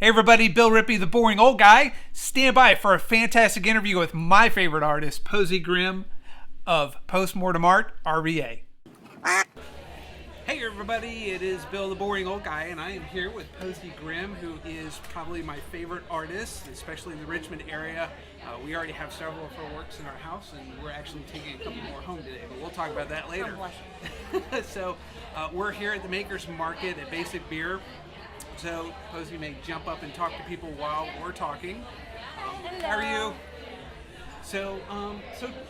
Hey everybody, Bill Rippey, the boring old guy. Stand by for a fantastic interview with my favorite artist, Posie Grimm of Mortem Art, RVA. Hey everybody, it is Bill the boring old guy, and I am here with Posie Grimm, who is probably my favorite artist, especially in the Richmond area. We already have several of her works in our house, and we're actually taking a couple more home today, but we'll talk about that later. So we're here at the Makers Market at Basic Beer. So Posie may jump up and talk to people while we're talking. How are you? So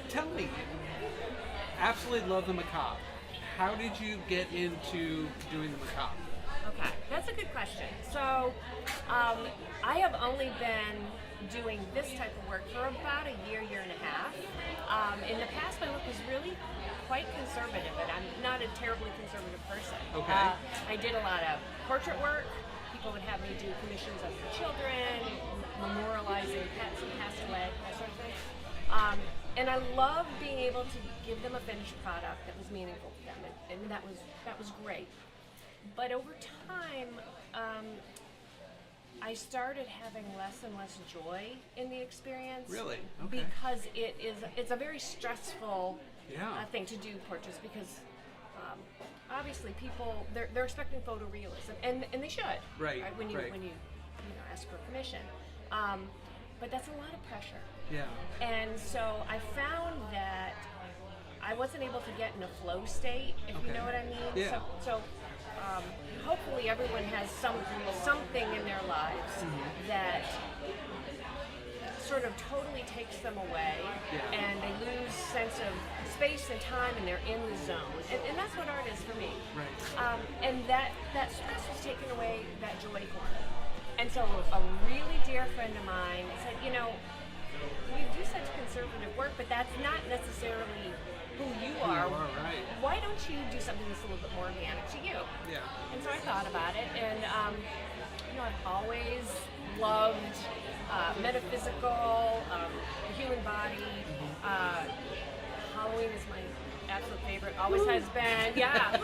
tell me, absolutely love the macabre. How did you get into doing the macabre? Okay, that's a good question. So I have only been doing this type of work for about a year and a half. In the past, my work was really quite conservative, and I'm not a terribly conservative person. Okay. I did a lot of portrait work. People would have me do commissions of their children, memorializing pets who passed away, that sort of thing. And I love being able to give them a finished product that was meaningful to them, and that was great. But over time, I started having less and less joy in the experience. Really? Okay. Because it's a very stressful thing to do portraits, because obviously people they're expecting photorealism, and they should. Right. When you ask for permission, but that's a lot of pressure. Yeah. And so I found that I wasn't able to get in a flow state, if you know what I mean. Yeah. So hopefully everyone has something in their lives that sort of totally takes them away, and they lose sense of space and time, and they're in the zone. And that's what art is for me. Right. And that stress was taking away that joy for me. And so a really dear friend of mine said, you do such conservative work, but that's not necessarily who you are. Right. Why don't you do something that's a little bit more organic to you? Yeah. And so I thought about it, and I've always loved metaphysical, the human body. Halloween is my absolute favorite. Always has been. Yeah.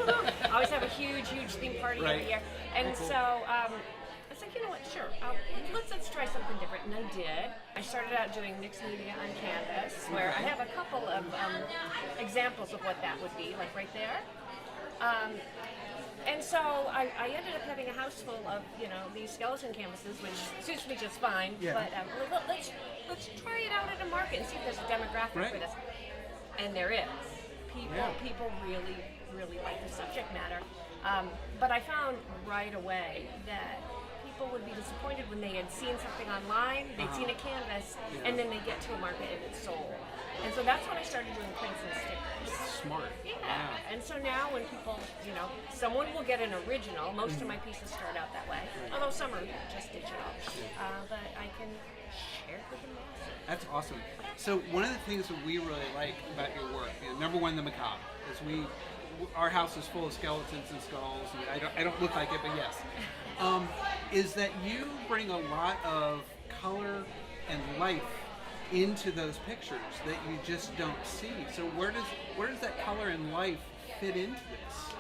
Always have a huge theme party every year. And so I was like, you know what? Sure. Let's try something different. And I did. I started out doing mixed media on canvas, where I have a couple of examples of what that would be, like right there. And so I ended up having a house full of these skeleton canvases, which suits me just fine. Yeah. But let's try it out at a market and see if there's a demographic for this. And there is. People really like the subject matter. But I found right away that people would be disappointed when they had seen something online, they'd seen a canvas, and then they get to a market and it's sold. And so that's when I started doing prints and stickers. Smart. Yeah. And so now when people, someone will get an original. Most of my pieces start out that way, although some are just digital. But I can share it with the masses. That's awesome. So one of the things that we really like about your work, number one, the macabre, is our house is full of skeletons and skulls, and I don't look like it, but yes, is that you bring a lot of color and life into those pictures that you just don't see. So where does that color and life fit into this?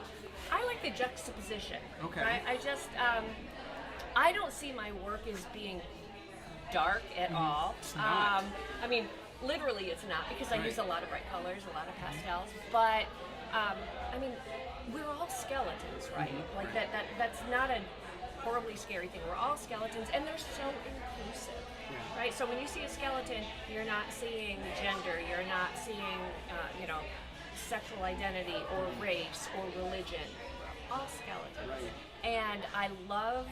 I like the juxtaposition. Okay. Right? I don't see my work as being dark at all. It's not. I mean, literally it's not, because I use a lot of bright colors, a lot of pastels, but I mean, we're all skeletons, right? Like that's not a horribly scary thing. We're all skeletons, and they're so inclusive, right? So when you see a skeleton, you're not seeing gender, you're not seeing, sexual identity or race or religion. We're all skeletons. Right. And I love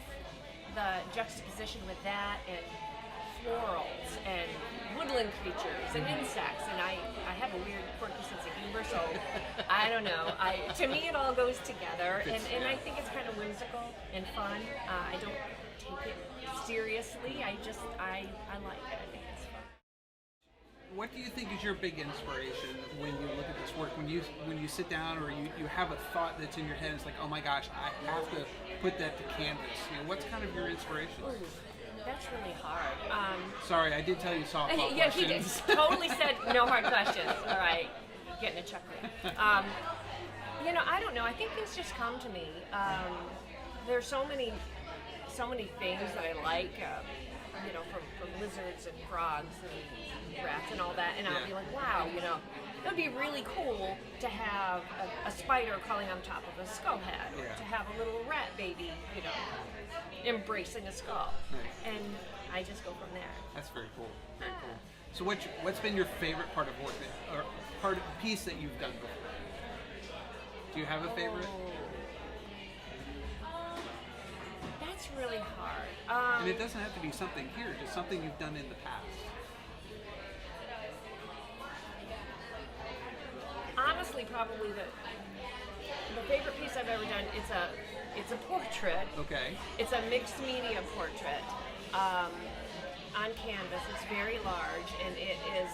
the juxtaposition with that, and florals and woodland creatures and insects, and I have a weird quirky sense of humor, so I don't know. To me it all goes together, and I think it's kind of whimsical and fun. I don't take it seriously. I like it. I think it's fun. What do you think is your big inspiration when you look at this work? When you sit down, or you have a thought that's in your head, it's like, oh my gosh, I have to put that to canvas. What's kind of your inspiration? Ooh, that's really hard. Sorry, I did tell you softball yeah, questions. he did. Totally said no hard questions. All right, getting a chuckle. I don't know. I think things just come to me. There's so many so many things that I like, you know, from lizards and frogs and rats and all that, and I'll be like, wow, you know, it would be really cool to have a spider crawling on top of a skull head, or to have a little rat baby, you know, embracing a skull. And I just go from there. That's very cool. Very cool. So what's been your favorite part of work or part of piece that you've done before? Do you have a favorite? That's really hard. And it doesn't have to be something here, just something you've done in the past. Honestly, probably the favorite piece I've ever done. It's a portrait. Okay. It's a mixed media portrait on canvas. It's very large, and it is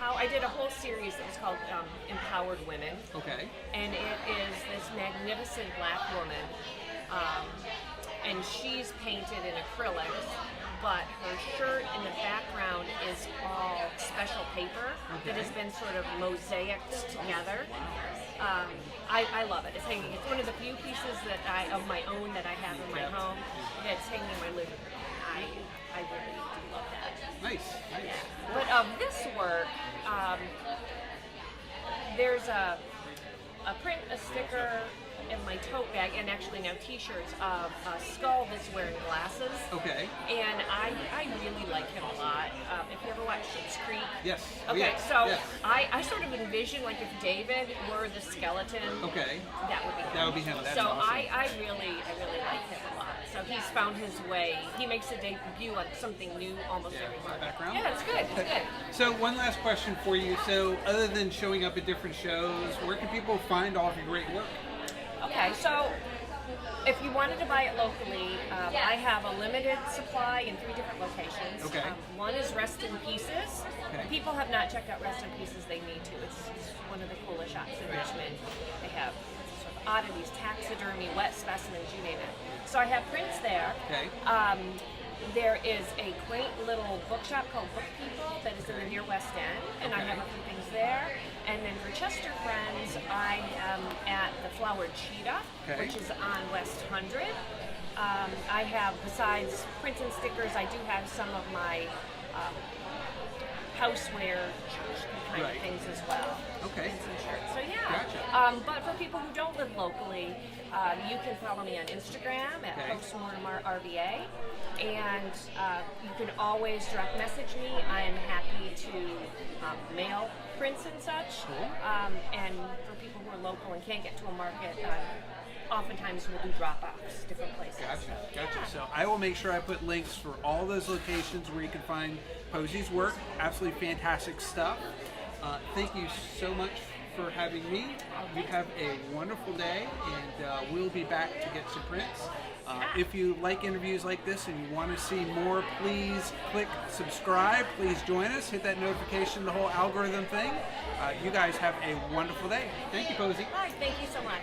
I did a whole series that was called Empowered Women. Okay. And it is this magnificent black woman, and she's painted in acrylics, but her shirt in the background is all special paper that has been sort of mosaicked together. I love it. It's hanging. It's one of the few pieces of my own that I have in my home. It's hanging in my living room. I really do love that. Nice. Yeah. But of this work, there's a print, a sticker in my tote bag, and actually now t-shirts of a skull that's wearing glasses. Okay. And I really like him a lot. If you ever watch Schitt's Creek. Yes. Okay, so I sort of envision like if David were the skeleton. Okay. That would be him. That would be him. That's so awesome. I really like him a lot. So he's found his way. He makes a debut on something new almost every month. Background? Yeah, it's good. It's good. So one last question for you. So other than showing up at different shows, where can people find all of your great work? Okay, so if you wanted to buy it locally, I have a limited supply in 3 different locations. Okay. One is Rest in Pieces. Okay. People have not checked out Rest in Pieces. They need to. It's one of the coolest shops in Richmond. They have sort of oddities, taxidermy, wet specimens, you name it. So I have prints there. Okay. There is a quaint little bookshop called Book People that is in the near West End, and I have a few things there. And then for Chester friends, I am at the Flowered Cheetah, which is on West 100. I have, besides prints and stickers, I do have some of my houseware kind of things as well. Okay. And some shirts. So yeah. Gotcha. But for people who don't live locally, you can follow me on Instagram at Mortem RVA, and you can always direct message me. I am happy to mail prints and such. Cool. And for people who are local and can't get to a market, oftentimes we'll do drop-offs, different places. Gotcha. So I will make sure I put links for all those locations where you can find Posie's work. Absolutely fantastic stuff. Thank you so much for having me. You have a wonderful day, and we'll be back to get some prints. If you like interviews like this and you want to see more, please click subscribe. Please join us. Hit that notification, the whole algorithm thing. You guys have a wonderful day. Thank you, Posie. Hi, thank you so much.